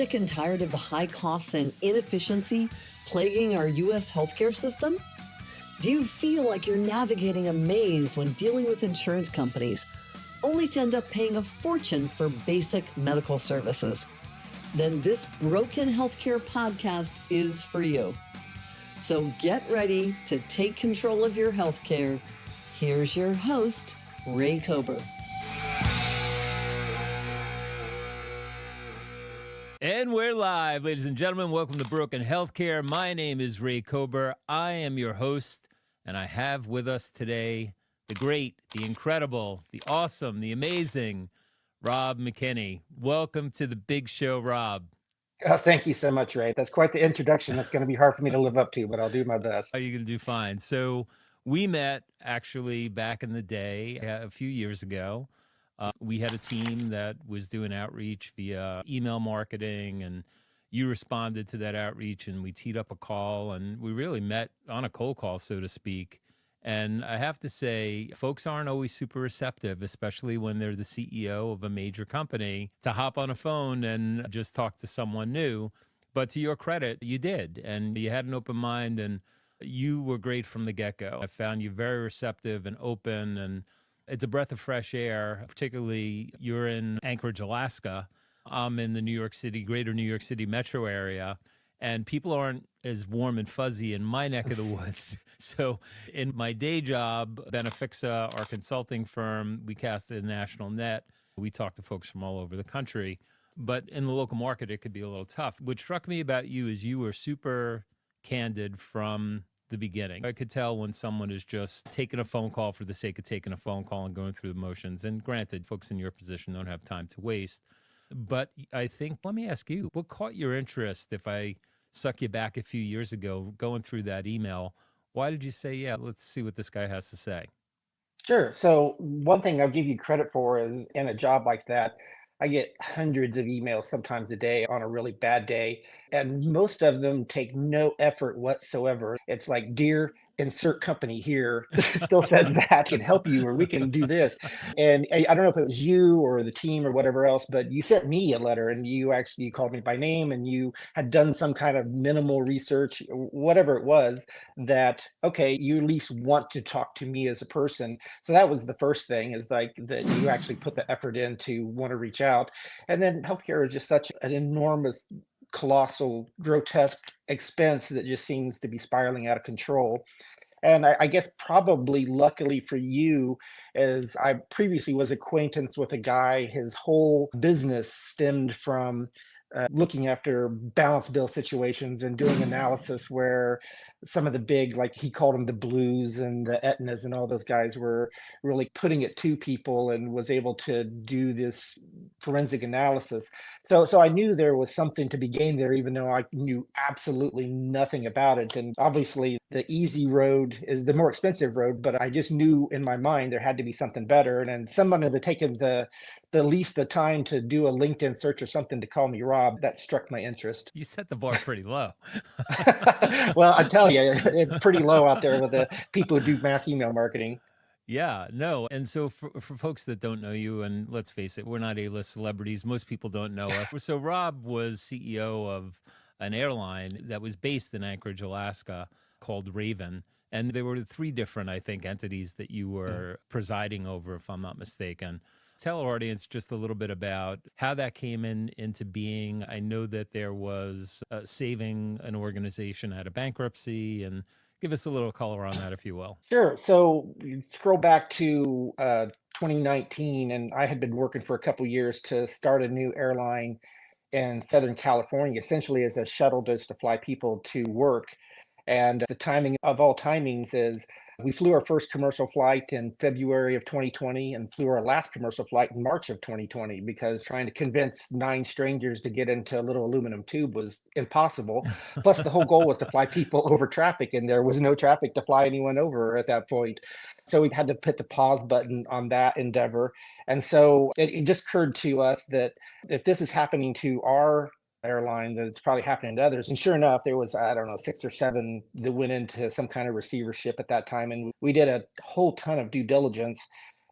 sick and tired of the high costs and inefficiency plaguing our U.S. healthcare system? Do you feel like you're navigating a maze when dealing with insurance companies, only to end up paying a fortune for basic medical services? Then this Broken Healthcare podcast is for you. So get ready to take control of your healthcare. Here's your host, Ray Kober. And we're live, ladies and gentlemen. Welcome to Broken Healthcare. My name is Ray Kober. I am your host, and I have with us today the great, the incredible, the awesome, the amazing Rob McKinney. Welcome to the big show, Rob. Oh, thank you so much, Ray. That's quite the introduction. That's going to be hard for me to live up to, but I'll do my best. Are you going to do fine? So we met actually back in the day, a few years ago. We had a team that was doing outreach via email marketing, and you responded to that outreach, and we teed up a call, and we really met on a cold call, so to speak. And I have to say, folks aren't always super receptive, especially when they're the CEO of a major company, to hop on a phone and just talk to someone new. But to your credit, you did, and you had an open mind, and you were great from the get-go. I found you very receptive and open, and it's a breath of fresh air. Particularly, you're in Anchorage, Alaska. I'm in the New York City, greater New York City metro area, and people aren't as warm and fuzzy in my neck of the woods. So in my day job, Benefixa, our consulting firm, we cast a national net. We talk to folks from all over the country. But in the local market, it could be a little tough. What struck me about you is you were super candid from the beginning. I could tell when someone is just taking a phone call for the sake of taking a phone call and going through the motions. And granted, folks in your position don't have time to waste. But I think, let me ask you, what caught your interest if I suck you back a few years ago, going through that email? Why did you say, yeah, let's see what this guy has to say? Sure. So one thing I'll give you credit for is in a job like that, I get hundreds of emails sometimes a day on a really bad day, and most of them take no effort whatsoever. It's like, dear, insert company here still says that can help you, or we can do this. And I don't know if it was you or the team or whatever else, but you sent me a letter and you actually called me by name and you had done some kind of minimal research, whatever it was, that, okay, you at least want to talk to me as a person. So that was the first thing, is like that you actually put the effort in to want to reach out. And then healthcare is just such an enormous, colossal, grotesque expense that just seems to be spiraling out of control. And I guess probably luckily for you, as I previously was acquaintance with a guy, his whole business stemmed from looking after balance bill situations and doing analysis where some of the big, like he called them the Blues and the Aetnas and all those guys, were really putting it to people and was able to do this forensic analysis. So I knew there was something to be gained there, even though I knew absolutely nothing about it. And obviously the easy road is the more expensive road, but I just knew in my mind there had to be something better. And then someone had taken the least the time to do a LinkedIn search or something to call me Rob. That struck my interest. You set the bar pretty low. Well, I tell you, it's pretty low out there with the people who do mass email marketing. Yeah, no. And so for folks that don't know you, and let's face it, we're not A-list celebrities. Most people don't know us. So Rob was CEO of an airline that was based in Anchorage, Alaska, called Raven. And there were three different, I think, entities that you were presiding over, if I'm not mistaken. Tell our audience just a little bit about how that came into being. I know that there was saving an organization out of bankruptcy, and give us a little color on that, if you will. Sure. So you scroll back to 2019, and I had been working for a couple years to start a new airline in Southern California, essentially as a shuttle just to fly people to work. And the timing of all timings is we flew our first commercial flight in February of 2020 and flew our last commercial flight in March of 2020, because trying to convince 9 strangers to get into a little aluminum tube was impossible. Plus, the whole goal was to fly people over traffic, and there was no traffic to fly anyone over at that point. So we had to put the pause button on that endeavor. And so it just occurred to us that if this is happening to our airline, that it's probably happening to others. And sure enough, there was, I don't know, 6 or 7 that went into some kind of receivership at that time. And we did a whole ton of due diligence.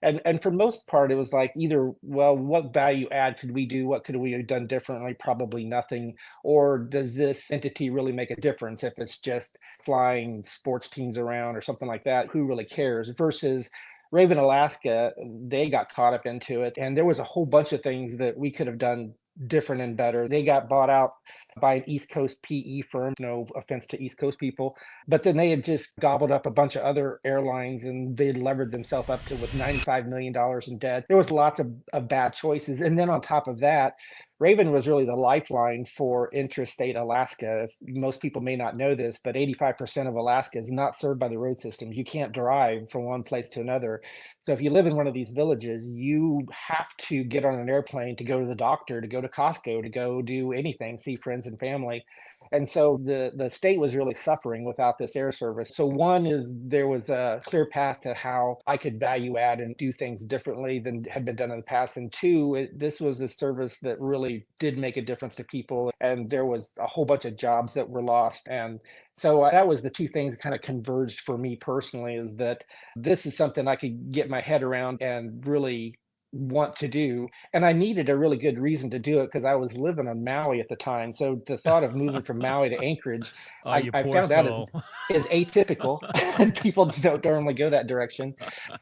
And for most part, it was like either, well, what value add could we do? What could we have done differently? Probably nothing. Or does this entity really make a difference if it's just flying sports teams around or something like that? Who really cares? Versus Raven Alaska, they got caught up into it. And there was a whole bunch of things that we could have done different and better. They got bought out by an East Coast PE firm, no offense to East Coast people, but then they had just gobbled up a bunch of other airlines and they levered themselves up to with $95 million in debt. There was lots of bad choices. And then on top of that, Raven was really the lifeline for intrastate Alaska. Most people may not know this, but 85% of Alaska is not served by the road systems. You can't drive from one place to another. So if you live in one of these villages, you have to get on an airplane to go to the doctor, to go to Costco, to go do anything, see friends and family. And so the state was really suffering without this air service. So one is there was a clear path to how I could value add and do things differently than had been done in the past. And two, this was a service that really did make a difference to people. And there was a whole bunch of jobs that were lost. And so that was the two things that kind of converged for me personally, is that this is something I could get my head around and really want to do. And I needed a really good reason to do it because I was living on Maui at the time. So the thought of moving from Maui to Anchorage, Oh, you I poor found out soul. is atypical and people don't normally go that direction.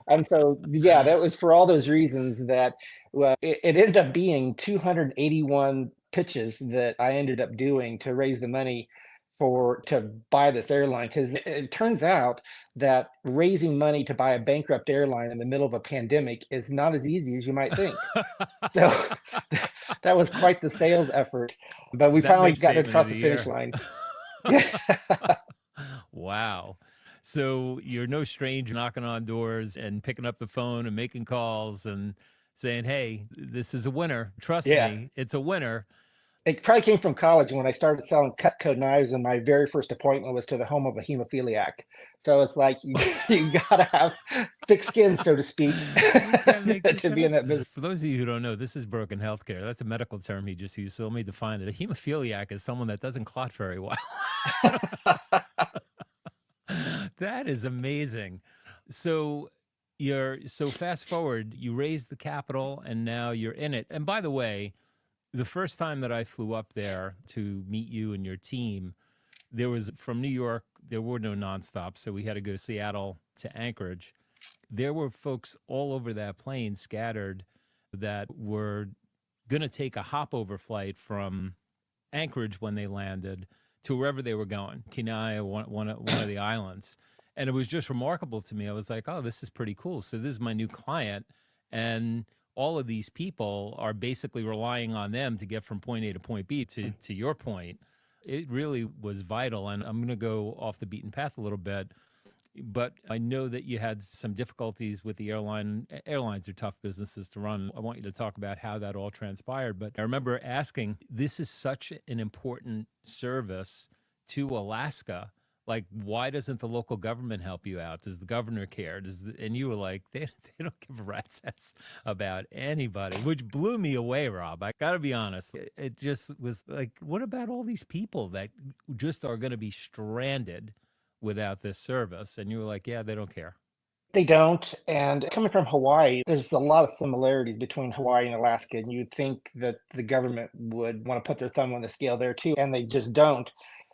And so, yeah, that was for all those reasons that it ended up being 281 pitches that I ended up doing to raise the money to buy this airline, because it turns out that raising money to buy a bankrupt airline in the middle of a pandemic is not as easy as you might think. So that was quite the sales effort, but we That finally makes got it statement of across the the finish year. line. Wow. So you're no stranger knocking on doors and picking up the phone and making calls and saying, hey, this is a winner. Trust Yeah. me, it's a winner. It probably came from college when I started selling Cutco knives, and my very first appointment was to the home of a hemophiliac. So it's like you gotta have thick skin, so to speak, You can't make this to shit be in up. that business. For those of you who don't know, this is broken healthcare. That's a medical term he just used. So let me define it. A hemophiliac is someone that doesn't clot very well. That is amazing. So so fast forward, you raised the capital and now you're in it. And by the way, the first time that I flew up there to meet you and your team, there was from New York, there were no nonstops. So we had to go Seattle to Anchorage. There were folks all over that plane scattered that were going to take a hopover flight from Anchorage when they landed to wherever they were going, Kenai, one of the islands. And it was just remarkable to me. I was like, oh, this is pretty cool. So this is my new client. And all of these people are basically relying on them to get from point A to point B to your point. It really was vital. And I'm going to go off the beaten path a little bit. But I know that you had some difficulties with the airline. Airlines are tough businesses to run. I want you to talk about how that all transpired. But I remember asking, this is such an important service to Alaska. Like, why doesn't the local government help you out? Does the governor care? And you were like, they don't give a rat's ass about anybody, which blew me away, Rob. I got to be honest. It just was like, what about all these people that just are going to be stranded without this service? And you were like, yeah, they don't care. They don't. And coming from Hawaii, there's a lot of similarities between Hawaii and Alaska. And you'd think that the government would want to put their thumb on the scale there too, and they just don't.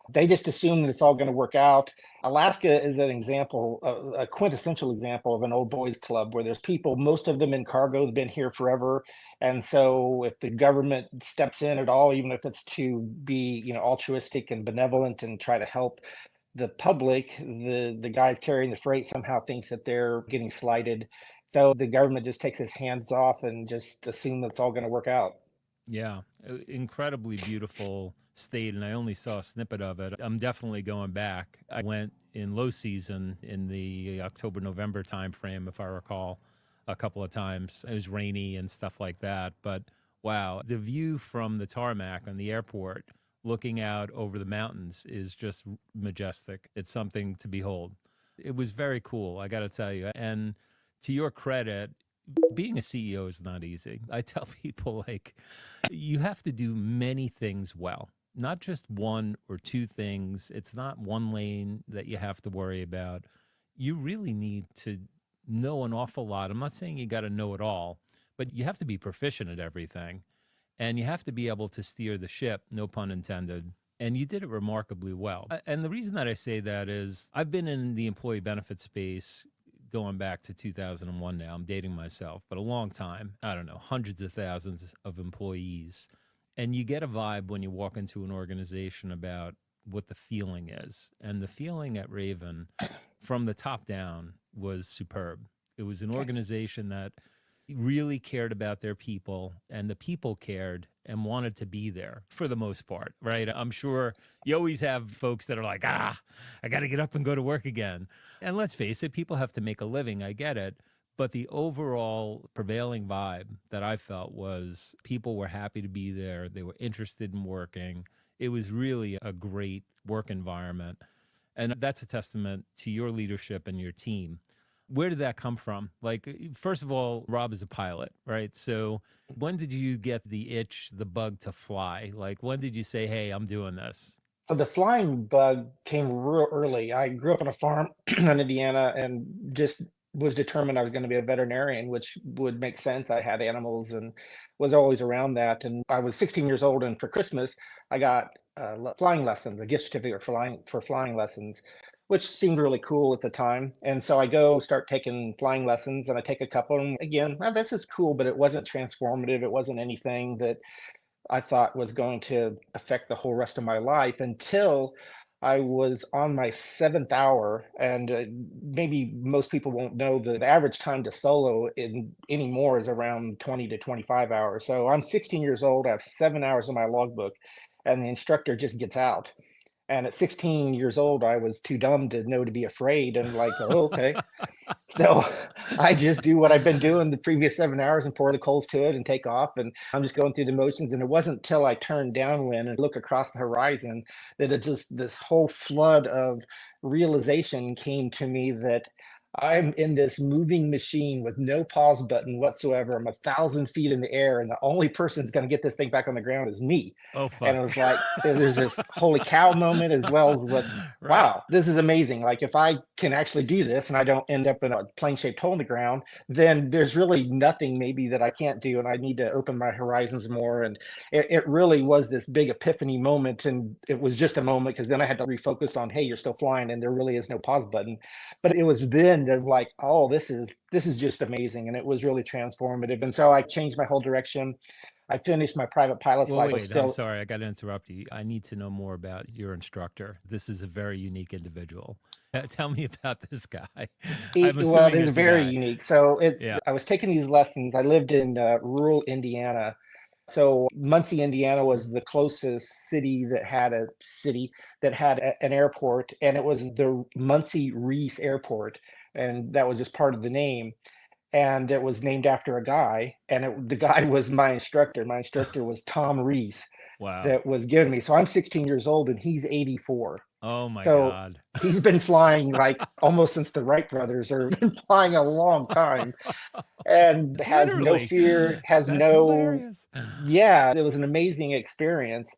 They just assume that it's all going to work out. Alaska is an example, a quintessential example of an old boys club where there's people, most of them in cargo, have been here forever. And so if the government steps in at all, even if it's to be, altruistic and benevolent and try to help the public, the guys carrying the freight somehow thinks that they're getting slighted. So the government just takes its hands off and just assume that it's all going to work out. Yeah, incredibly beautiful state, and I only saw a snippet of it. I'm definitely going back. I went in low season in the October, November timeframe, if I recall, a couple of times. It was rainy and stuff like that. But wow, the view from the tarmac on the airport looking out over the mountains is just majestic. It's something to behold. It was very cool, I got to tell you. And to your credit, being a CEO is not easy. I tell people, like, you have to do many things well, not just one or two things. It's not one lane that you have to worry about. You really need to know an awful lot. I'm not saying you got to know it all, but you have to be proficient at everything. And you have to be able to steer the ship, no pun intended. And you did it remarkably well. And the reason that I say that is I've been in the employee benefit space going back to 2001 now. I'm dating myself, but a long time. I don't know, hundreds of thousands of employees. And you get a vibe when you walk into an organization about what the feeling is. And the feeling at Raven from the top down was superb. It was an organization that really cared about their people, and the people cared and wanted to be there for the most part, right? I'm sure you always have folks that are like, I got to get up and go to work again. And let's face it, people have to make a living. I get it. But the overall prevailing vibe that I felt was people were happy to be there. They were interested in working. It was really a great work environment. And that's a testament to your leadership and your team. Where did that come from? Like, first of all, Rob is a pilot, right? So when did you get the itch, the bug to fly? Like, when did you say, hey, I'm doing this? So the flying bug came real early. I grew up on a farm in Indiana and just was determined I was going to be a veterinarian, which would make sense. I had animals and was always around that. And I was 16 years old, and for Christmas, I got flying lessons, a gift certificate for flying lessons, which seemed really cool at the time. And so I go start taking flying lessons, and I take a couple. And again, this is cool, but it wasn't transformative. It wasn't anything that I thought was going to affect the whole rest of my life until I was on my seventh hour. And maybe most people won't know that the average time to solo anymore is around 20 to 25 hours. So I'm 16 years old. I have 7 hours in my logbook, and the instructor just gets out. And at 16 years old, I was too dumb to know to be afraid, and like, oh, okay. So I just do what I've been doing the previous 7 hours and pour the coals to it and take off. And I'm just going through the motions. And it wasn't until I turned downwind and look across the horizon that this whole flood of realization came to me that I'm in this moving machine with no pause button whatsoever. I'm 1,000 feet in the air, and the only person that's going to get this thing back on the ground is me. Oh, And fuck. it was like, there's this holy cow moment, as well as what, Right. wow, this is amazing. Like, if I can actually do this and I don't end up in a plane shaped hole in the ground, then there's really nothing maybe that I can't do. And I need to open my horizons more. And it really was this big epiphany moment. And it was just a moment, because then I had to refocus on, hey, you're still flying and there really is no pause button. But it was then that, like, oh, this is just amazing. And it was really transformative. And so I changed my whole direction. I finished my private pilot's Well, license. wait, I'm Still, sorry. I got to interrupt you. I need to know more about your instructor. This is a very unique individual. Tell me about this guy. I'm well, it assuming is it's a very guy. unique. So Yeah. I was taking these lessons. I lived in rural Indiana. So Muncie, Indiana was the closest city that had an airport, and it was the Muncie Reese Airport, and that was just part of the name. And it was named after a guy, and the guy was my instructor. My instructor was Tom Reese, Wow. that was giving me. So I'm 16 years old, and he's 84. Oh, my So God. he's been flying like almost since the Wright brothers, or been flying a long time, and has no Literally. fear, has That's no, hilarious. yeah, it was an amazing experience.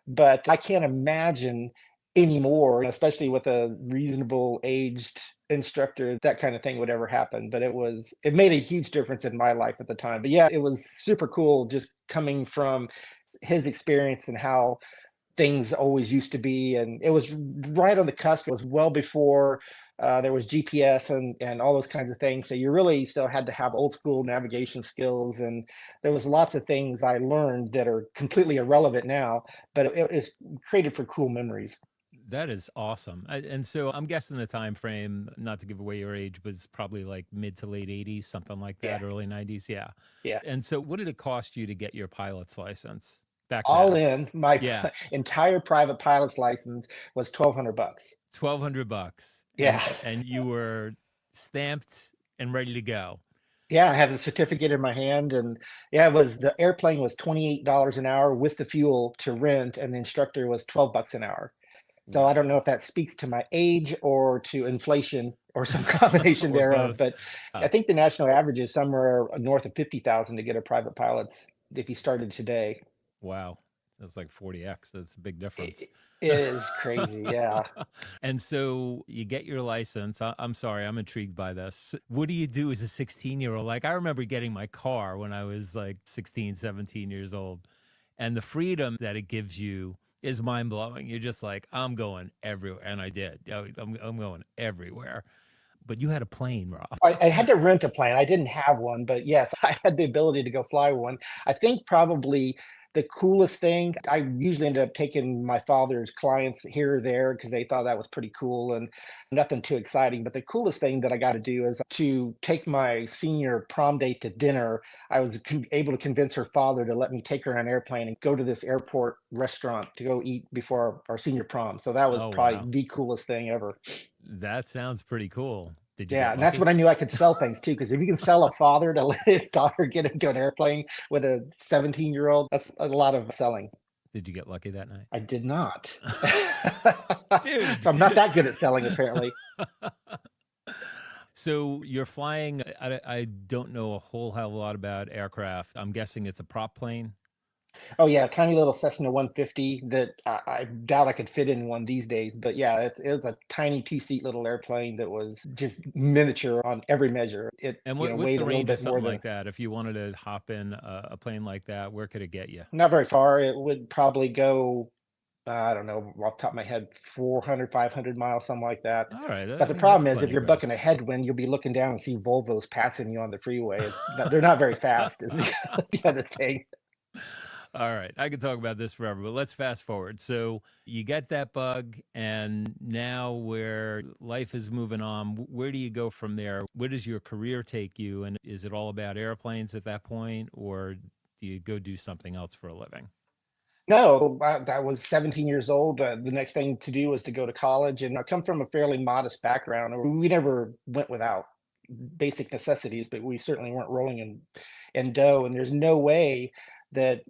But I can't imagine anymore, especially with a reasonable aged instructor, that kind of thing would ever happen. But it made a huge difference in my life at the time. But yeah, it was super cool just coming from his experience and how things always used to be. And it was right on the cusp. It was well before there was GPS and all those kinds of things. So you really still had to have old school navigation skills. And there was lots of things I learned that are completely irrelevant now, but it was created for cool memories. That is awesome. And so I'm guessing the time frame, not to give away your age, was probably like mid to late 80s, something like Yeah. that, early 90s. Yeah. Yeah. And so what did it cost you to get your pilot's license back All then? in, my Yeah. entire private pilot's license was $1,200. 1,200 bucks. Yeah. And you were stamped and ready to go. Yeah, I had a certificate in my hand, and yeah, the airplane was $28 an hour with the fuel to rent, and the instructor was $12 an hour. So I don't know Wow. if that speaks to my age or to inflation or some combination Or thereof, both. but I think the national average is somewhere north of 50,000 to get a private pilot's if you started today. Wow. That's like 40x. That's a big difference. It is crazy. Yeah. And so you get your license. I'm sorry, I'm intrigued by this. What do you do as a 16-year-old? Like, I remember getting my car when I was like 16, 17 years old. And the freedom that it gives you is mind blowing. You're just like, I'm going everywhere. And I did. I'm going everywhere. But you had a plane, Rob. I had to rent a plane. I didn't have one, but yes, I had the ability to go fly one. I think probably the coolest thing, I usually ended up taking my father's clients here or there because they thought that was pretty cool and nothing too exciting. But the coolest thing that I got to do is to take my senior prom date to dinner. I was able to convince her father to let me take her on an airplane and go to this airport restaurant to go eat before our senior prom. So that was Oh, probably wow. the coolest thing ever. That sounds pretty cool. Did you Yeah, get and that's lucky? when I knew I could sell things too. Because if you can sell a father to let his daughter get into an airplane with a 17-year-old, that's a lot of selling. Did you get lucky that night? I did not. Dude. So I'm not that good at selling, apparently. So you're flying. I don't know a whole hell of a lot about aircraft. I'm guessing it's a prop plane. Oh yeah, tiny little Cessna 150 that I doubt I could fit in one these days. But yeah, it was a tiny two-seat little airplane that was just miniature on every measure. It, And weighed what's the a little range of bit more something than, like that? If you wanted to hop in a plane like that, where could it get you? not very far. It would probably go, I don't know, off the top of my head, 400, 500 miles, something like that. All right. But I the mean, that's problem is, if plenty of you're ground. bucking a headwind, you'll be looking down and see Volvos passing you on the freeway. They're not very fast, is the other thing. All right. I could talk about this forever, but let's fast forward. So you get that bug, and now where life is moving on, where do you go from there? Where does your career take you? And is it all about airplanes at that point, or do you go do something else for a living? No, I was 17 years old. The next thing to do was to go to college, and I come from a fairly modest background. We never went without basic necessities, but we certainly weren't rolling in dough. And there's no way that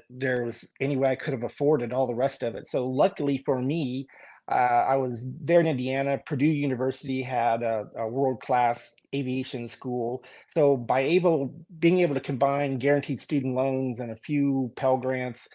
there was any way I could have afforded all the rest of it. So luckily for me, I was there in Indiana. Purdue University had a world-class aviation school. So being able to combine guaranteed student loans and a few Pell Grants,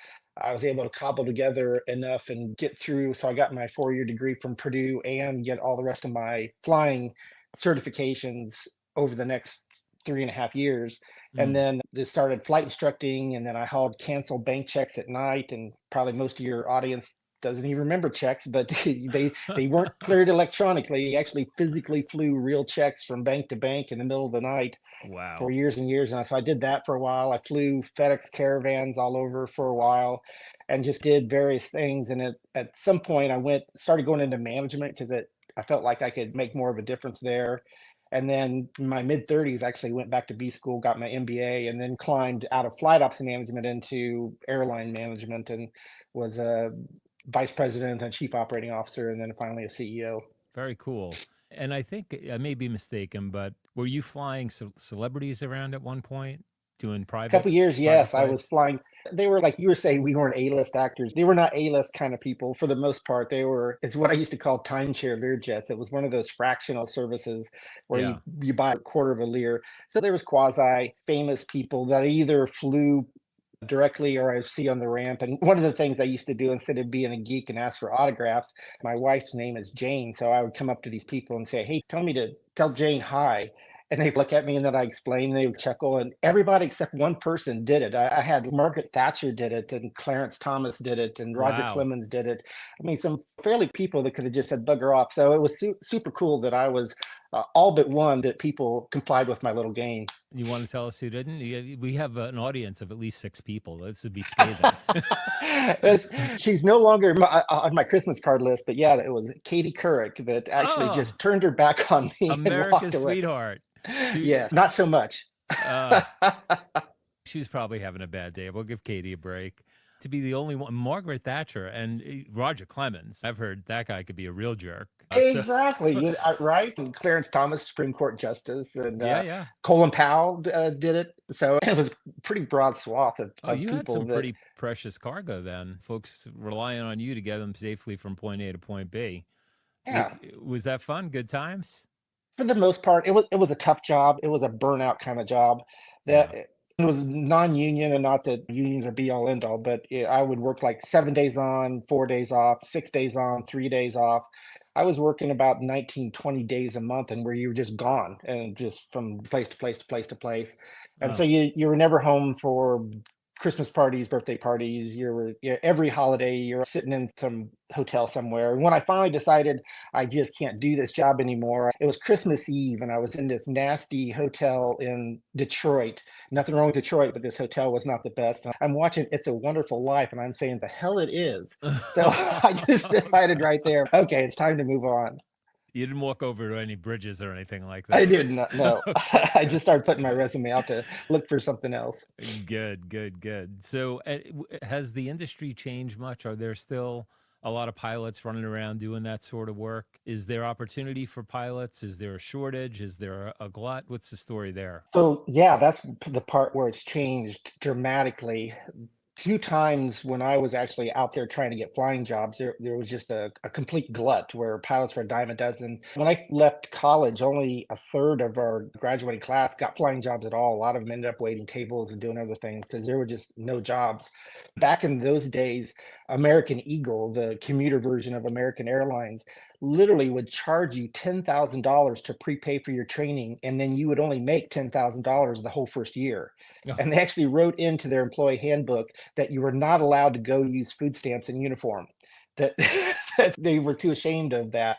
I was able to cobble together enough and get through. So I got my 4-year degree from Purdue and get all the rest of my flying certifications over the next 3.5 years. And Mm. then they started flight instructing, and then I hauled canceled bank checks at night. And probably most of your audience doesn't even remember checks, but they weren't cleared electronically. They actually physically flew real checks from bank to bank in the middle of the night for Wow. years and years. And so I did that for a while. I flew FedEx caravans all over for a while and just did various things. And at some point I started going into management because I felt like I could make more of a difference there. And then in my mid 30s, actually went back to B school, got my MBA, and then climbed out of flight ops management into airline management and was a vice president and chief operating officer, and then finally a CEO. Very cool. And I think I may be mistaken, but were you flying celebrities around at one point, doing Couple years, private yes, I was flights? flying. They were like you were saying, we weren't A-list actors. They were not A-list kind of people for the most part. It's what I used to call timeshare Lear jets. It was one of those fractional services where you Yeah. you buy a quarter of a Lear. So there was quasi famous people that either flew directly or I see on the ramp. And one of the things I used to do instead of being a geek and ask for autographs, my wife's name is Jane. So I would come up to these people and say, "Hey, tell me to tell Jane hi." And they'd look at me and then I explain, and they would chuckle. And everybody except one person did it. I had Margaret Thatcher did it, and Clarence Thomas did it, and Roger Wow. Clemens did it. I mean, some fairly people that could have just said bugger off. So it was super cool that I was all but one that people complied with my little game. You want to tell us who didn't? We have an audience of at least 6 people. This would be scathing. She's no longer on my Christmas card list, but yeah, it was Katie Couric that actually Oh, just turned her back on me and walked America's away. sweetheart. She, Yes, not so much. uh, she's probably having a bad day. We'll give Katie a break. To be the only one, Margaret Thatcher and Roger Clemens. I've heard that guy could be a real jerk. Exactly, right? And Clarence Thomas, Supreme Court Justice, and Yeah, yeah. Colin Powell did it. So it was a pretty broad swath Oh, of you had people some that, pretty precious cargo then. Folks relying on you to get them safely from point A to point B. yeah, Was that fun? Good times? for the most part, it was a tough job. It was a burnout kind of job. Yeah. That It was non-union, and not that unions are be all end all, but I would work like 7 days on, 4 days off, 6 days on, 3 days off. I was working about 19, 20 days a month, and where you were just gone and just from place to place to place to place. And so Oh, you were never home for Christmas parties, birthday parties. Every holiday you're sitting in some hotel somewhere. And when I finally decided I just can't do this job anymore, it was Christmas Eve, and I was in this nasty hotel in Detroit. Nothing wrong with Detroit, but this hotel was not the best. I'm watching It's a Wonderful Life, and I'm saying, the hell it is. So I just decided right there, okay, it's time to move on. you didn't walk over to any bridges or anything like I that. did not know. I just started putting my Good. resume out to look for something else. Good, good, good. So, has the industry changed much? Are there still a lot of pilots running around doing that sort of work? Is there opportunity for pilots? Is there a shortage? Is there a glut? What's the story there? So yeah, that's the part where it's changed dramatically. Two times when I was actually out there trying to get flying jobs, there was just a complete glut where pilots were a dime a dozen. When I left college, only a third of our graduating class got flying jobs at all. A lot of them ended up waiting tables and doing other things because there were just no jobs. Back in those days, American Eagle, the commuter version of American Airlines, literally would charge you $10,000 to prepay for your training, and then you would only make $10,000 the whole first year. And they actually wrote into their employee handbook that you were not allowed to go use food stamps in uniform. That, that they were too ashamed of that.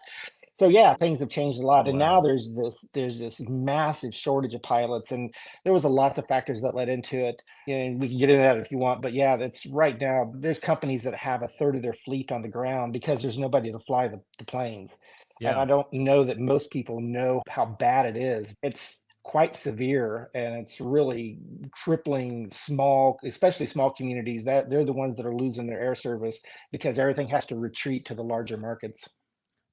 So yeah, things have changed a lot, and now Wow. there's this massive shortage of pilots, and there was a lots of factors that led into it, and we can get into that if you want. But yeah, that's right now. There's companies that have a third of their fleet on the ground because there's nobody to fly the planes, and Yeah. I don't know that most people know how bad it is. It's quite severe, and it's really crippling small, especially small communities. That they're the ones that are losing their air service because everything has to retreat to the larger markets.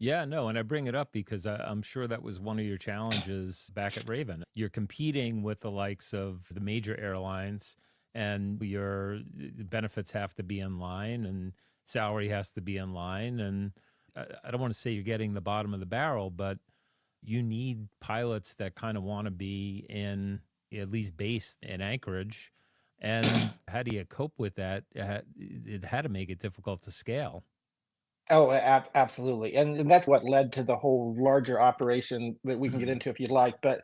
Yeah, no, and I bring it up because I'm sure that was one of your challenges back at Raven. You're competing with the likes of the major airlines, and your benefits have to be in line, and salary has to be in line. And I don't want to say you're getting the bottom of the barrel, but you need pilots that kind of want to be in, at least based in Anchorage. And how do you cope with that? It had to make it difficult to scale. Oh, absolutely. And that's what led to the whole larger operation that we can get into if you'd like. But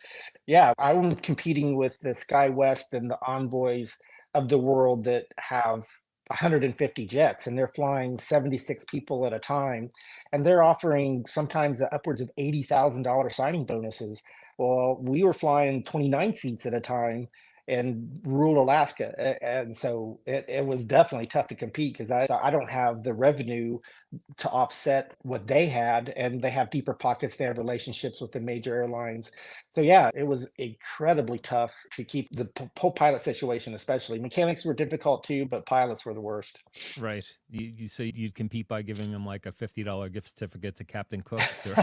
yeah, I'm competing with the SkyWest and the Envoys of the world that have 150 jets, and they're flying 76 people at a time. And they're offering sometimes upwards of $80,000 signing bonuses. Well, we were flying 29 seats at a time in rural Alaska. And so it was definitely tough to compete because I don't have the revenue to offset what they had, and they have deeper pockets. They have relationships with the major airlines. So yeah, it was incredibly tough to keep the whole pilot situation. Especially mechanics were difficult too, but pilots were the worst. Right. So you'd compete by giving them like a $50 gift certificate to Captain Cook's or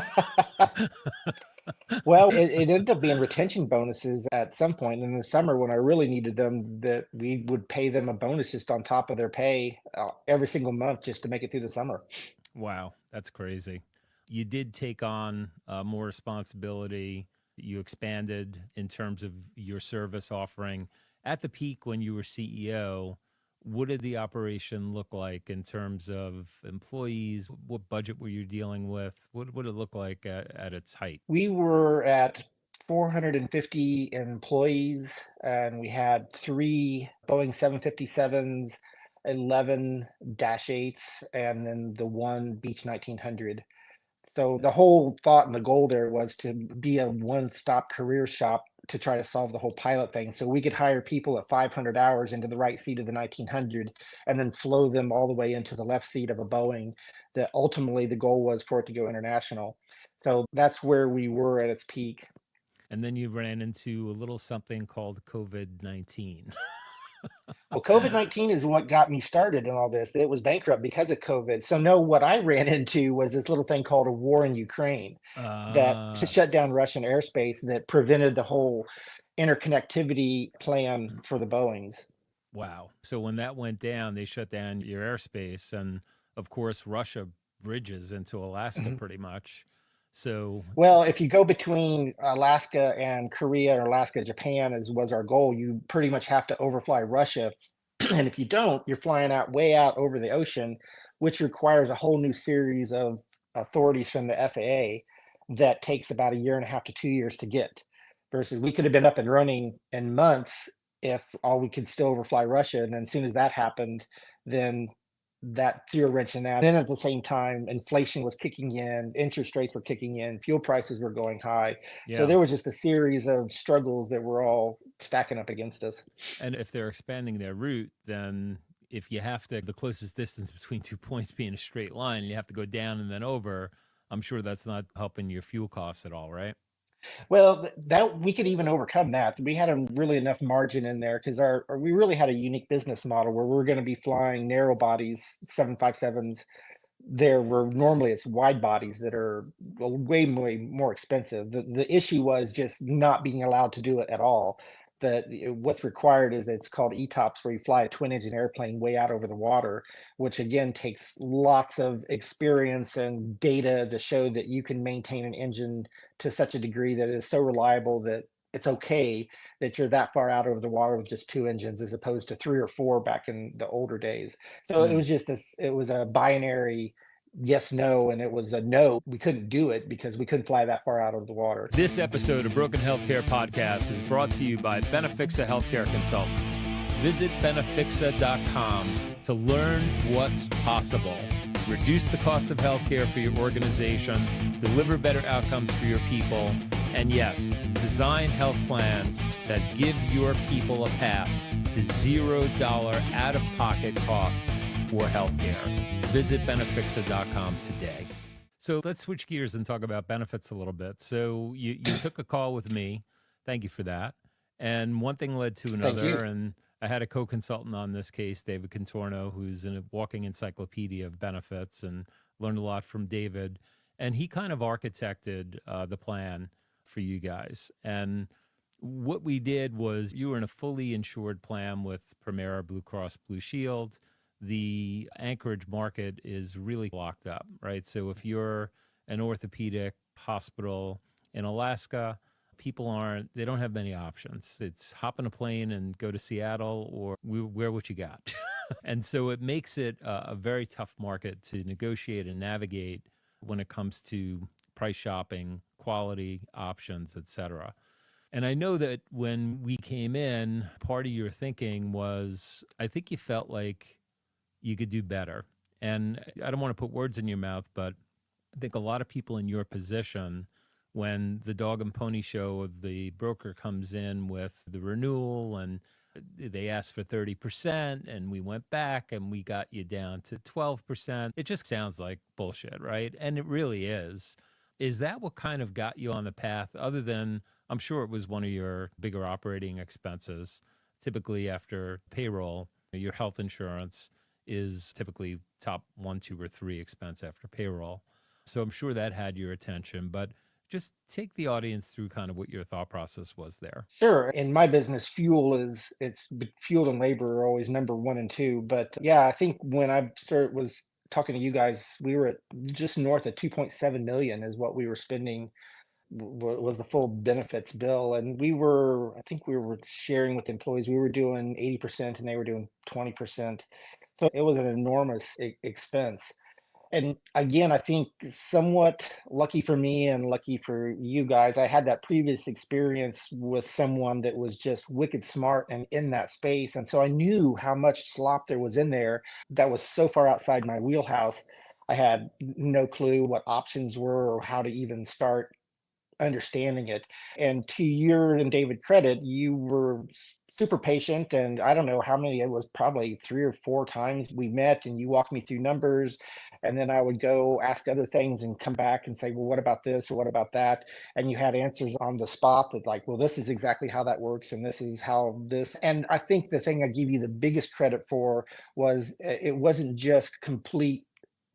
Well, it ended up being retention bonuses at some point in the summer when I really needed them, that we would pay them a bonus just on top of their pay every single month just to make it through the summer. wow, that's crazy. You did take on more responsibility. You expanded in terms of your service offering. At the peak when you were CEO, what did the operation look like in terms of employees? What budget were you dealing with? What would it look like at its height? We were at 450 employees, and we had three Boeing 757s, 11 Dash 8s, and then the one Beech 1900. So the whole thought and the goal there was to be a one-stop career shop to try to solve the whole pilot thing. So we could hire people at 500 hours into the right seat of the 1900 and then flow them all the way into the left seat of a Boeing. That ultimately the goal was for it to go international. So that's where we were at its peak. And then you ran into a little something called COVID-19. Well, COVID-19 is what got me started in all this. It was bankrupt because of COVID. So no, what I ran into was this little thing called a war in Ukraine that shut down S- Russian airspace, that prevented the whole interconnectivity plan for the Boeings. Wow. So when that went down, they shut down your airspace. And of course, Russia bridges into Alaska Mhm. pretty much. So, Well, if you go between Alaska and Korea, or Alaska, Japan, as was our goal, you pretty much have to overfly Russia. And if you don't, you're flying out way out over the ocean, which requires a whole new series of authorities from the FAA that takes about a year and a half to 2 years to get. Versus we could have been up and running in months if all we could still overfly Russia. And then as soon as that happened, then that threw a wrench in that. Then at the same time, inflation was kicking in, interest rates were kicking in, fuel prices were going high. So yeah. there was just a series of struggles that were all stacking up against us. And if they're expanding their route, then if you have to, the closest distance between 2 points being a straight line, you have to go down and then over, I'm sure that's not helping your fuel costs at all, right? Well, that we could even overcome that. We had a really enough margin in there because we really had a unique business model where we're going to be flying narrow bodies, 757s. There were normally it's wide bodies that are way, way more expensive. The issue was just not being allowed to do it at all. What's required is it's called ETOPS, where you fly a twin engine airplane way out over the water, which again takes lots of experience and data to show that you can maintain an engine to such a degree that it is so reliable that it's okay that you're that far out over the water with just two engines as opposed to three or four back in the older days. So it Mm. was just this, it was a binary yes, no, and it was a no. We couldn't do it because we couldn't fly that far out of the water. This episode of Broken Healthcare Podcast is brought to you by Benefixa Healthcare Consultants. Visit benefixa.com to learn what's possible. Reduce the cost of healthcare for your organization, deliver better outcomes for your people, and yes, design health plans that give your people a path to $0 out-of-pocket costs for healthcare. Visit benefixa.com today. So let's switch gears and talk about benefits a little bit. So you took a call with me. Thank you for that. And one thing led to Thank you. another. And I had a co-consultant on this case, David Contorno, who's a walking encyclopedia of benefits, and learned a lot from David. And he kind of architected the plan for you guys. And what we did was you were in a fully insured plan with Primera Blue Cross Blue Shield. The Anchorage market is really locked up, right? So if you're an orthopedic hospital in Alaska, they don't have many options. It's hop on a plane and go to Seattle, or wear what you got. And so it makes it a very tough market to negotiate and navigate when it comes to price shopping, quality options, et cetera. And I know that when we came in, part of your thinking was, I think you felt like you could do better. And I don't want to put words in your mouth, but I think a lot of people in your position, when the dog and pony show of the broker comes in with the renewal and they asked for 30% and we went back and we got you down to 12%, it just sounds like bullshit, right? And it really is. Is that what kind of got you on the path, other than, I'm sure it was one of your bigger operating expenses? Typically after payroll, your health insurance is typically top 1, 2, or 3 expense after payroll. So I'm sure that had your attention, but just take the audience through kind of what your thought process was there. Sure. In my business, fuel and labor are always number one and two. But yeah, I think when I was talking to you guys, we were at just north of 2.7 million is what we were spending was the full benefits bill. And I think we were sharing with employees, we were doing 80% and they were doing 20%. So it was an enormous expense. And again, I think somewhat lucky for me and lucky for you guys, I had that previous experience with someone that was just wicked smart and in that space. And so I knew how much slop there was in there that was so far outside my wheelhouse. I had no clue what options were or how to even start understanding it. And to your and David credit, you were super patient. And I don't know how many, it was probably 3 or 4 times we met and you walked me through numbers. And then I would go ask other things and come back and say, well, what about this or what about that? And you had answers on the spot that, like, well, this is exactly how that works. And this is how this. And I think the thing I give you the biggest credit for was it wasn't just complete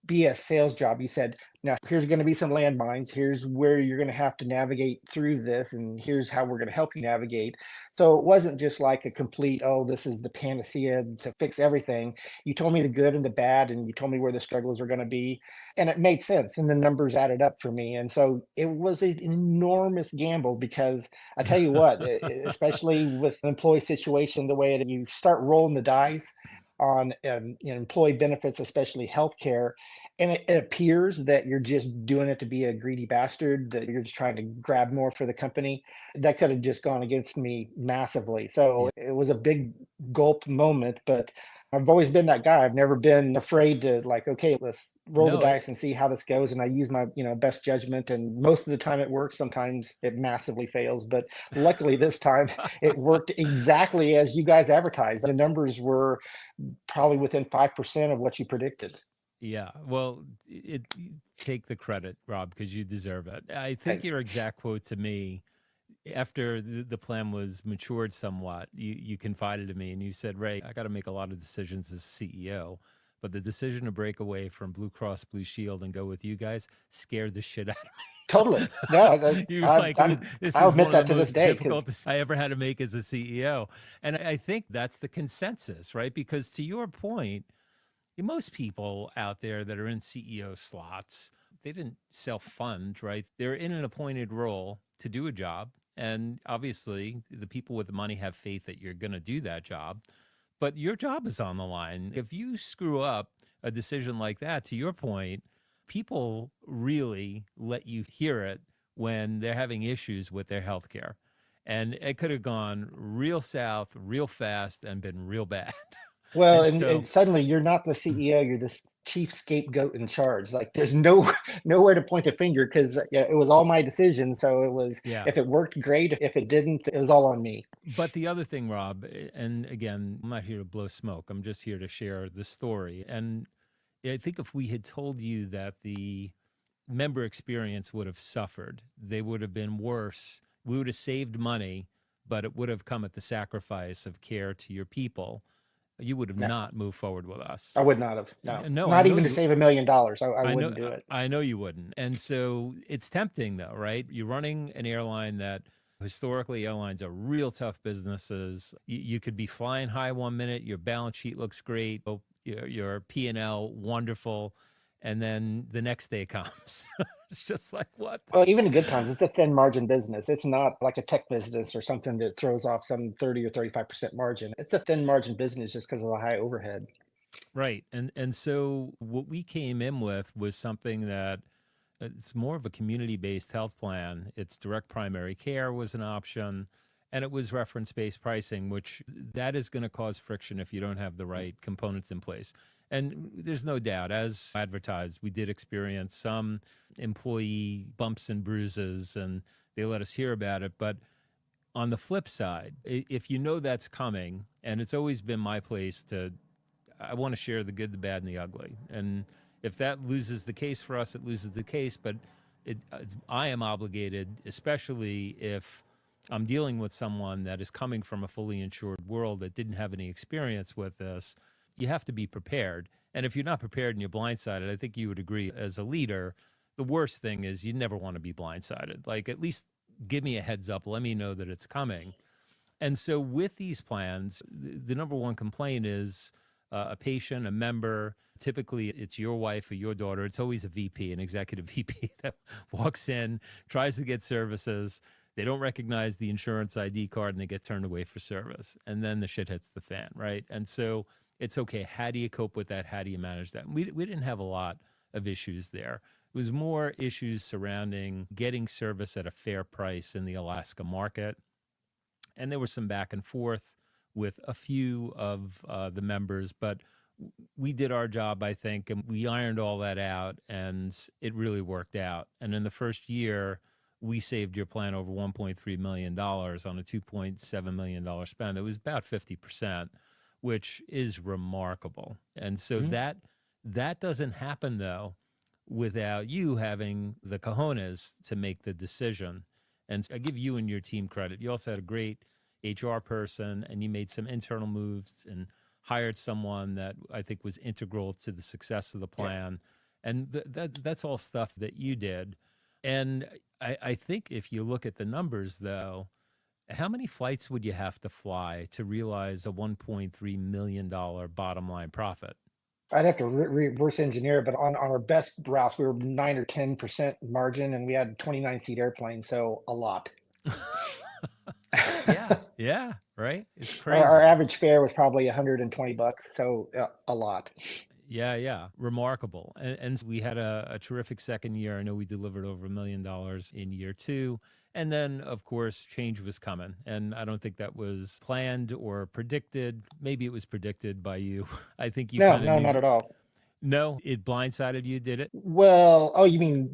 be a sales job. You said, now here's going to be some landmines. Here's where you're going to have to navigate through this, and here's how we're going to help you navigate. So it wasn't just like a complete, oh, this is the panacea to fix everything. You told me the good and the bad, and you told me where the struggles are going to be. And it made sense. And the numbers added up for me. And so it was an enormous gamble because I tell you what, especially with the employee situation, the way that you start rolling the dice on employee benefits, especially healthcare, and it appears that you're just doing it to be a greedy bastard, that you're just trying to grab more for the company. That could have just gone against me massively. So Yeah. it was a big gulp moment, but I've always been that guy. I've never been afraid to like, okay, let's roll the No, dice and see how this goes. And I use my, best judgment. And most of the time it works. Sometimes it massively fails. But luckily this time it worked exactly as you guys advertised. The numbers were probably within 5% of what you predicted. yeah. Well, take the credit, Rob, because you deserve it. I think Thanks. your exact quote to me after the plan was matured somewhat, you confided to me and you said, Ray, I got to make a lot of decisions as CEO, but the decision to break away from Blue Cross Blue Shield and go with you guys scared the shit out of Totally. me. No, You're like, this I'll is admit one of that the to this most day because difficult I ever had to make as a CEO. And I think that's the consensus, right? Because to your point, most people out there that are in CEO slots, they didn't self-fund, right? They're in an appointed role to do a job. And obviously, the people with the money have faith that you're going to do that job. But your job is on the line. If you screw up a decision like that, to your point, people really let you hear it when they're having issues with their health care. And it could have gone real south, real fast, and been real bad. well, And and so, suddenly you're not the CEO, you're this chief scapegoat in charge. Like there's no nowhere to point the finger because it was all my decision. So it was, yeah. if it worked, great. If it didn't, it was all on me. But the other thing, Rob, and again, I'm not here to blow smoke. I'm just here to share the story. And I think if we had told you that the member experience would have suffered, they would have been worse. We would have saved money, but it would have come at the sacrifice of care to your people. You would have No, not moved forward with us. I would not have. No, No, I not know even to you. save $1 million. I I know, wouldn't do it. I know you wouldn't. And so it's tempting though, right? You're running an airline that historically airlines are real tough businesses. You could be flying high 1 minute, your balance sheet looks great, your P&L wonderful, and then the next day comes. It's just like what? Well, even in good times, it's a thin margin business. It's not like a tech business or something that throws off some 30 or 35% margin. It's a thin margin business just because of the high overhead. Right. And so what we came in with was something that it's more of a community-based health plan. It's direct primary care was an option, and it was reference-based pricing, which that is going to cause friction if you don't have the right components in place. And there's no doubt, as advertised, we did experience some employee bumps and bruises, and they let us hear about it. But on the flip side, if you know that's coming, and it's always been my place to I want to share the good, the bad, and the ugly. And if that loses the case for us, it loses the case. But I am obligated, especially if I'm dealing with someone that is coming from a fully insured world that didn't have any experience with this. You have to be prepared. And if you're not prepared and you're blindsided, I think you would agree as a leader, the worst thing is you never want to be blindsided. Like at least give me a heads up. Let me know that it's coming. And so with these plans, the number one complaint is a patient, a member. Typically, it's your wife or your daughter. It's always a VP, an executive VP that walks in, tries to get services. They don't recognize the insurance ID card and they get turned away for service. And then the shit hits the fan, right? And so it's okay. How do you cope with that? How do you manage that? We didn't have a lot of issues there. It was more issues surrounding getting service at a fair price in the Alaska market. And there was some back and forth with a few of the members, but we did our job, I think, and we ironed all that out, and it really worked out. And in the first year, we saved your plan over $1.3 million on a $2.7 million spend. It was about 50%, which is remarkable. And so Mhm. that doesn't happen, though, without you having the cojones to make the decision. And I give you and your team credit. You also had a great HR person, and you made some internal moves and hired someone that I think was integral to the success of the Yeah. plan. And that's all stuff that you did. And I think if you look at the numbers, though, how many flights would you have to fly to realize a $1.3 million bottom line profit? I'd have to reverse engineer, but on our best routes, we were 9 or 10% margin, and we had 29-seat airplanes, so a lot. Yeah, yeah, right. It's Our crazy. average fare was probably $120, so a lot. Yeah, yeah, remarkable. And we had a terrific second year. I know we delivered over $1 million in year two. And then, of course, change was coming. And I don't think that was planned or predicted. Maybe it was predicted by you. I think you No, kind of no, not knew. at all. No, it blindsided you, did it? Well, oh, you mean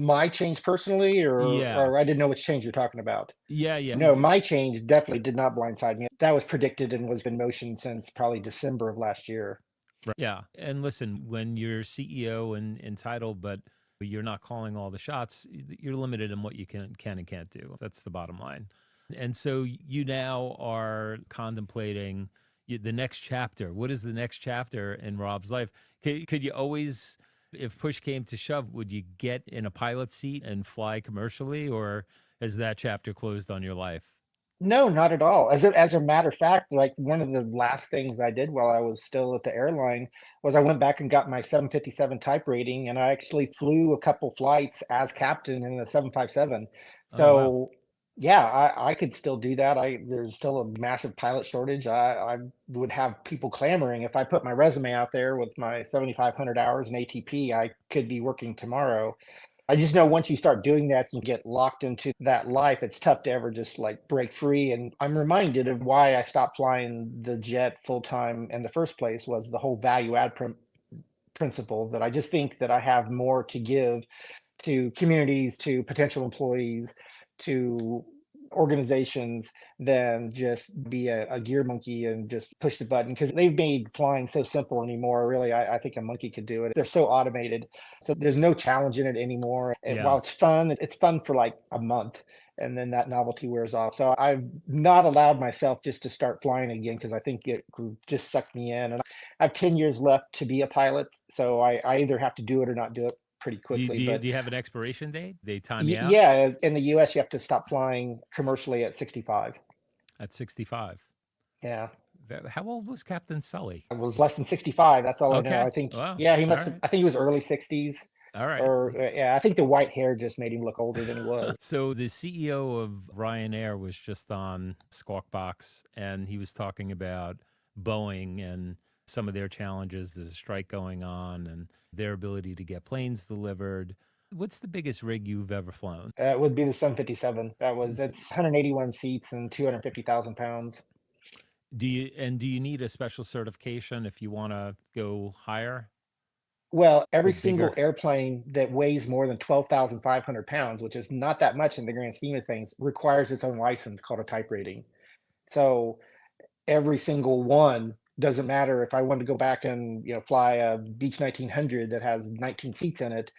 my change personally, Yeah. or I didn't know which change you're talking about? Yeah, yeah. No, my change definitely did not blindside me. That was predicted and was in motion since probably December of last year. Right. Yeah. And listen, when you're CEO and entitled, but you're not calling all the shots, you're limited in what you can and can't do. That's the bottom line. And so you now are contemplating the next chapter. What is the next chapter in Rob's life? Could you always, if push came to shove, would you get in a pilot seat and fly commercially, or has that chapter closed on your life? No, not at all. As a matter of fact, like one of the last things I did while I was still at the airline was I went back and got my 757 type rating, and I actually flew a couple flights as captain in the 757. Oh, wow. So yeah, I could still do that. There's still a massive pilot shortage. I would have people clamoring if I put my resume out there with my 7,500 hours in ATP, I could be working tomorrow. I just know once you start doing that, you get locked into that life. It's tough to ever just like break free. And I'm reminded of why I stopped flying the jet full time in the first place was the whole value add principle that I just think that I have more to give to communities, to potential employees, to organizations than just be a gear monkey and just push the button because they've made flying so simple anymore. Really, I think a monkey could do it. They're so automated. So there's no challenge in it anymore. And Yeah. while it's fun, it's fun for like a month. And then that novelty wears off. So I've not allowed myself just to start flying again because I think it could just suck me in. And I have 10 years left to be a pilot. So I either have to do it or not do it pretty Do you, quickly. do you, But do you have an expiration date? They time you out yeah, in the US, you have to stop flying commercially at 65. at 65. Yeah, How old was Captain Sully? it was less than 65. That's all I know. I Okay. think, Well, yeah, he all must have, right. I think he was early 60s. All right. Or, yeah, I think the white hair just made him look older than he was. So the CEO of Ryanair was just on Squawk Box, and he was talking about Boeing and some of their challenges. There's a strike going on and their ability to get planes delivered. What's the biggest rig you've ever flown? It would be the 757. S- It's 181 seats and 250,000 pounds. do you need a special certification if you want to go higher, Well, every go single bigger? airplane that weighs more than 12,500 pounds, which is not that much in the grand scheme of things, requires its own license called a type rating. So every single one doesn't matter if I wanted to go back and fly a Beech 1900 that has 19 seats in it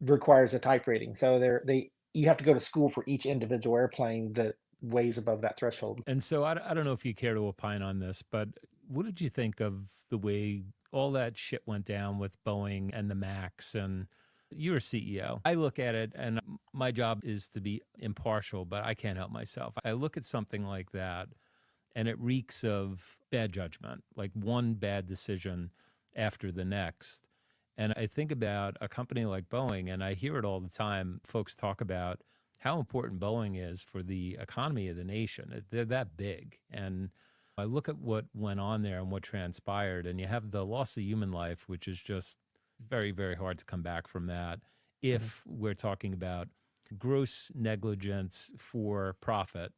requires a type rating. So they you have to go to school for each individual airplane that weighs above that threshold. And so I don't know if you care to opine on this, but what did you think of the way all that shit went down with Boeing and the Max? And you're a CEO. I look at it, and my job is to be impartial, but I can't help myself. I look at something like that, and it reeks of bad judgment, like one bad decision after the next. And I think about a company like Boeing, and I hear it all the time. Folks talk about how important Boeing is for the economy of the nation. They're that big. And I look at what went on there and what transpired, and you have the loss of human life, which is just very, very hard to come back from that. Mhm. If we're talking about gross negligence for profit,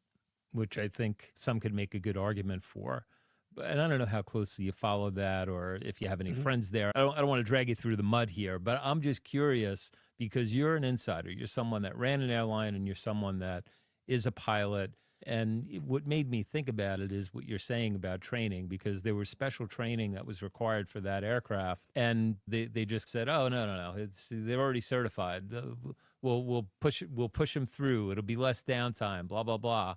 which I think some could make a good argument for. And I don't know how closely you follow that or if you have any Mhm. friends there. I don't want to drag you through the mud here, but I'm just curious because you're an insider. You're someone that ran an airline and you're someone that is a pilot. And what made me think about it is what you're saying about training, because there was special training that was required for that aircraft. And they just said, oh, no. They're already certified. We'll push them through. It'll be less downtime, blah, blah, blah.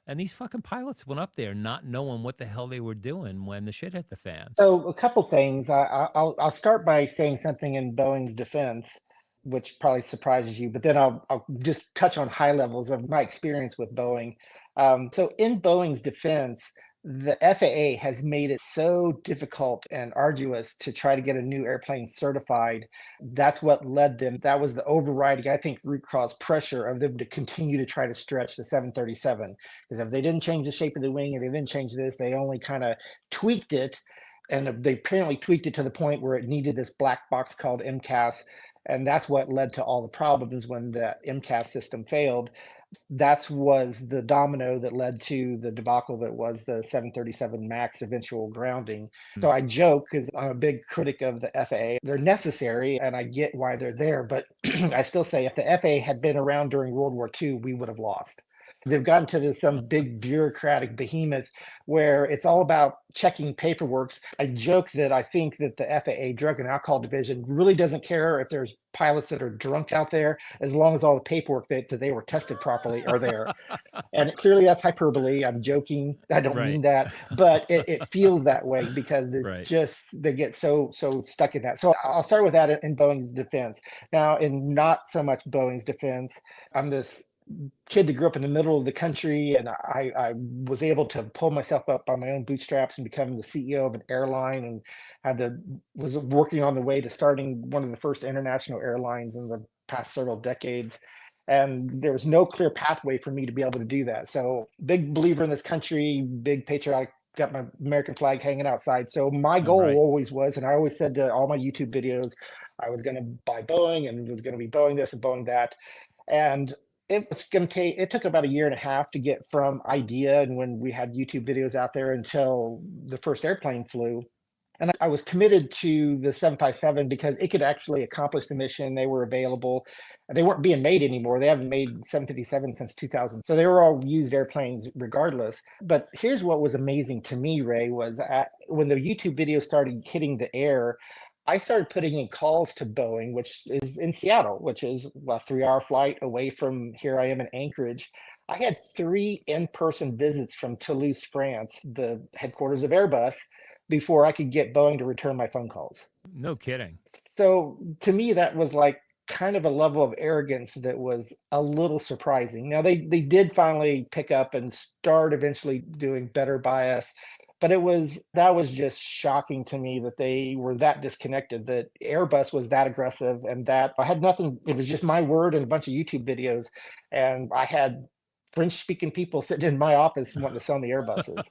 And these fucking pilots went up there not knowing what the hell they were doing when the shit hit the fan. So a couple things. I'll start by saying something in Boeing's defense, which probably surprises you, but then I'll just touch on high levels of my experience with Boeing. So in Boeing's defense, the FAA has made it so difficult and arduous to try to get a new airplane certified. That's what led them. That was the overriding, I think, root cause pressure of them to continue to try to stretch the 737. Because if they didn't change the shape of the wing and they didn't change this, they only kind of tweaked it, and they apparently tweaked it to the point where it needed this black box called MCAS, and that's what led to all the problems when the MCAS system failed. That was the domino that led to the debacle that was the 737 MAX eventual grounding. So I joke because I'm a big critic of the FAA. They're necessary and I get why they're there, but I still say if the FAA had been around during World War II, we would have lost. They've gotten to some big bureaucratic behemoth where it's all about checking paperwork. I joke that I think that the FAA Drug and Alcohol Division really doesn't care if there's pilots that are drunk out there, as long as all the paperwork that they were tested properly are there. And clearly that's hyperbole. I'm joking. I don't Right. mean that, but it feels that way because it Right. just, they get so stuck in that. So I'll start with that in Boeing's defense. Now, in not so much Boeing's defense, I'm this kid that grew up in the middle of the country, and I was able to pull myself up by my own bootstraps and become the CEO of an airline, and was working on the way to starting one of the first international airlines in the past several decades. And there was no clear pathway for me to be able to do that. So big believer in this country, big patriotic, got my American flag hanging outside. So my goal Right. always was, and I always said to all my YouTube videos, I was going to buy Boeing and it was going to be Boeing this and Boeing that. And it took about a year and a half to get from idea and when we had YouTube videos out there until the first airplane flew. And I was committed to the 757 because it could actually accomplish the mission. They were available. They weren't being made anymore. They haven't made 757 since 2000. So they were all used airplanes regardless. But here's what was amazing to me, Ray, was when the YouTube videos started hitting the air, I started putting in calls to Boeing, which is in Seattle, which is a 3-hour flight away from here I am in Anchorage. I had 3 in-person visits from Toulouse, France, the headquarters of Airbus, before I could get Boeing to return my phone calls. No kidding. So to me, that was like kind of a level of arrogance that was a little surprising. Now they did finally pick up and start eventually doing better by us, but that was just shocking to me that they were that disconnected, that Airbus was that aggressive, and that I had nothing. It was just my word and a bunch of YouTube videos, and I had French speaking people sitting in my office wanting to sell me Airbuses.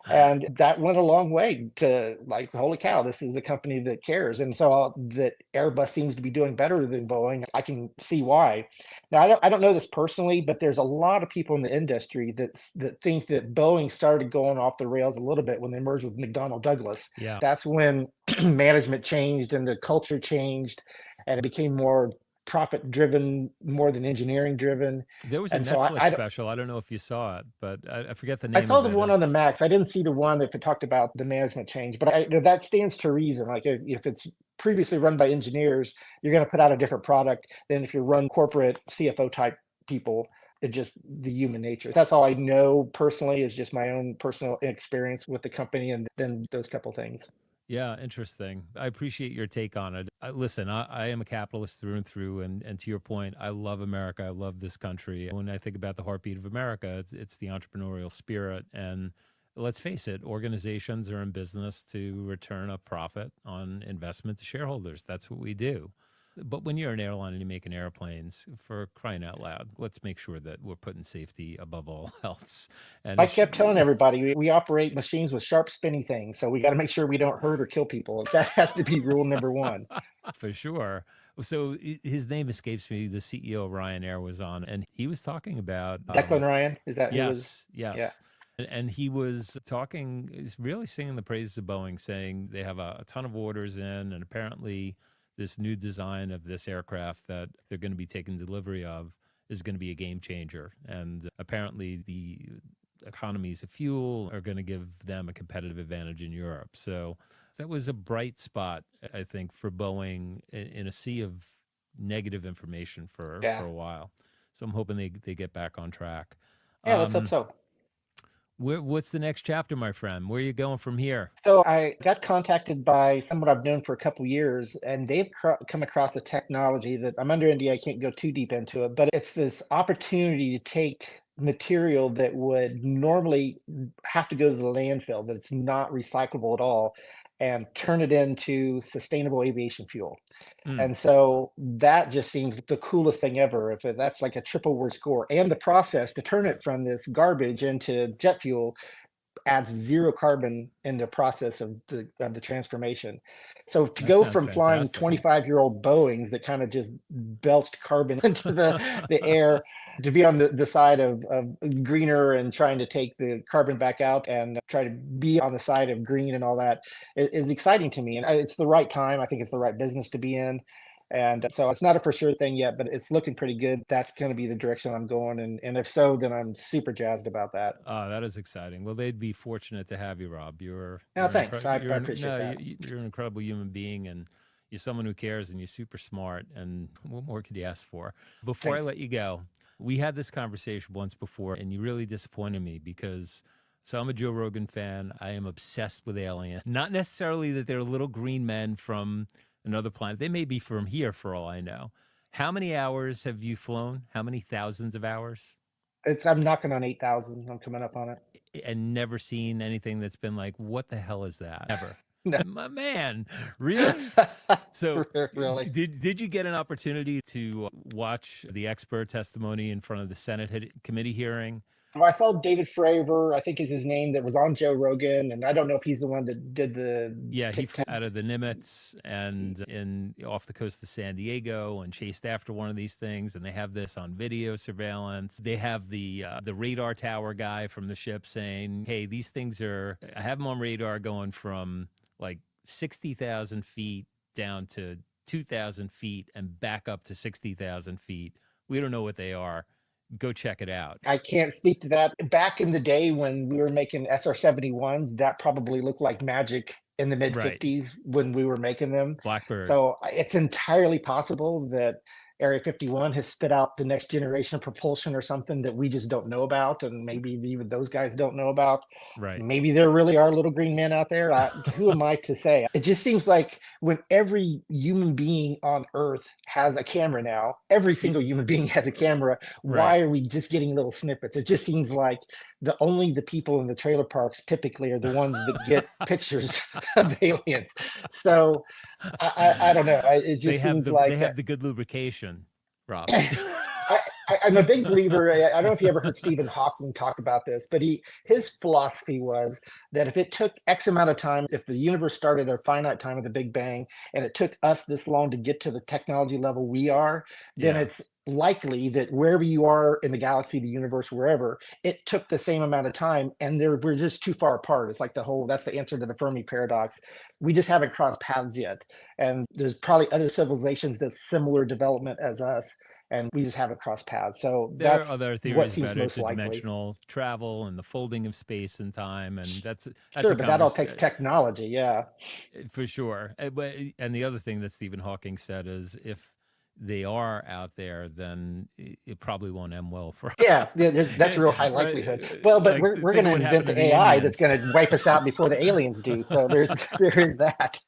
And that went a long way to like, holy cow, this is a company that cares. And so that Airbus seems to be doing better than Boeing. I can see why. Now, I don't know this personally, but there's a lot of people in the industry that think that Boeing started going off the rails a little bit when they merged with McDonnell Douglas. Yeah. That's when management changed and the culture changed, and it became more profit driven more than engineering driven. There was a And so Netflix special. I don't know if you saw it, but I forget the name I saw of the it. one on the Max. I didn't see the one that talked about the management change, but that stands to reason. Like if it's previously run by engineers, you're going to put out a different product than if you run corporate CFO type people. It's just the human nature. That's all I know personally, is just my own personal experience with the company, and then those couple things. Yeah, interesting. I appreciate your take on it. Listen, I am a capitalist through and through, and to your point, I love America. I love this country. When I think about the heartbeat of America, it's the entrepreneurial spirit. And let's face it, organizations are in business to return a profit on investment to shareholders. That's what we do. But when you're an airline and you're making airplanes, for crying out loud, let's make sure that we're putting safety above all else. And I kept telling everybody we operate machines with sharp spinny things, so we got to make sure we don't hurt or kill people. That has to be rule number one. For sure. So his name escapes me. The CEO of Ryanair was on, and he was talking about Declan Ryan, is that who was? yes. Yeah. And he was talking, he's really singing the praises of Boeing, saying they have a ton of orders in, and apparently this new design of this aircraft that they're going to be taking delivery of is going to be a game changer. And apparently the economies of fuel are going to give them a competitive advantage in Europe. So that was a bright spot, I think, for Boeing in a sea of negative information for a while. So I'm hoping they get back on track. Yeah, let's hope so. What's the next chapter, my friend? Where are you going from here? So I got contacted by someone I've known for a couple years, and they've come across a technology that I'm under NDA. I can't go too deep into it, but it's this opportunity to take material that would normally have to go to the landfill, that it's not recyclable at all, and turn it into sustainable aviation fuel. Mm, And so that just seems the coolest thing ever. If that's like a triple word score, and the process to turn it from this garbage into jet fuel adds zero carbon in the process of the transformation. So to that go sounds from flying fantastic. 25-year-old Boeings that kind of just belched carbon into the air, to be on the side of greener and trying to take the carbon back out and try to be on the side of green and all that is exciting to me. And it's the right time. I think it's the right business to be in. And so it's not a for sure thing yet, but it's looking pretty good. That's going to be the direction I'm going. And if so, then I'm super jazzed about that. Oh, that is exciting. Well, they'd be fortunate to have you, Rob. Yeah, thanks. I appreciate no, that. you're an incredible human being, and you're someone who cares, and you're super smart. And what more could you ask for? Before I Thanks. let you go, we had this conversation once before, and you really disappointed me because. So I'm a Joe Rogan fan. I am obsessed with Alien. Not necessarily that they're little green men from another planet. They may be from here for all I know. How many hours have you flown? How many thousands of hours? I'm knocking on 8,000. I'm coming up on it. And never seen anything that's been like, what the hell is that? Ever. No. My man, really? So Really. did you get an opportunity to watch the expert testimony in front of the Senate committee hearing? Well, I saw David Fravor, I think is his name, that was on Joe Rogan, and I don't know if he's the one that did the Yeah, he flew TikTok. out of the Nimitz and in off the coast of San Diego and chased after one of these things. And they have this on video surveillance. They have the radar tower guy from the ship saying, "Hey, these things are." I have them on radar going from like 60,000 feet down to 2,000 feet and back up to 60,000 feet. We don't know what they are. Go check it out. I can't speak to that. Back in the day when we were making SR-71s, that probably looked like magic in the mid Right. 50s when we were making them. Blackbird. So it's entirely possible that Area 51 has spit out the next generation of propulsion or something that we just don't know about, and maybe even those guys don't know about. Right. Maybe there really are little green men out there. Who am I to say? It just seems like when every human being on Earth has a camera now, every single human being has a camera. Right. Why are we just getting little snippets? It just seems like the people in the trailer parks typically are the ones that get pictures of aliens. So I don't know. It just seems like they have the good lubrication, Rob. I'm a big believer. I don't know if you ever heard Stephen Hawking talk about this, but his philosophy was that if it took X amount of time, if the universe started at a finite time at the Big Bang, and it took us this long to get to the technology level we are, then Yeah. it's likely that wherever you are in the galaxy, the universe, wherever, it took the same amount of time, and we're just too far apart. It's like that's the answer to the Fermi paradox. We just haven't crossed paths yet, and there's probably other civilizations that's similar development as us, and we just haven't crossed paths. So There are that's other what theories seems about most likely. interdimensional travel and the folding of space and time, and that's Sure, a but that all takes technology. Yeah. for sure. And the other thing that Stephen Hawking said is if they are out there, then it probably won't end well for us. Yeah, that's a real high Right? likelihood. Well, but Like, we're think going of to what invent happened to the the AI that's Indians. going to wipe us out before the aliens do. So there is that.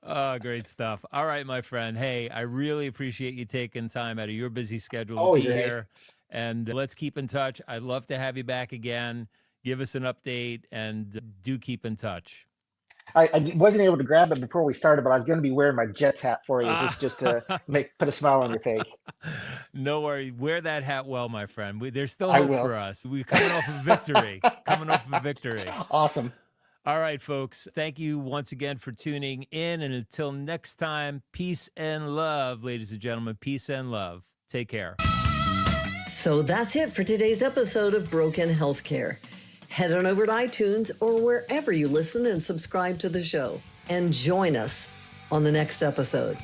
Oh, great stuff. All right, my friend. Hey, I really appreciate you taking time out of your busy schedule to Always, be Ray. here. And let's keep in touch. I'd love to have you back again. Give us an update and do keep in touch. I wasn't able to grab it before we started, but I was going to be wearing my Jets hat for you, just to put a smile on your face. No worry. Wear that hat well, my friend. There's still I hope will. for us. We're coming off of victory. Coming off of victory. Awesome. All right, folks. Thank you once again for tuning in. And until next time, peace and love, ladies and gentlemen. Peace and love. Take care. So that's it for today's episode of Broken Healthcare. Head on over to iTunes or wherever you listen and subscribe to the show. And join us on the next episode.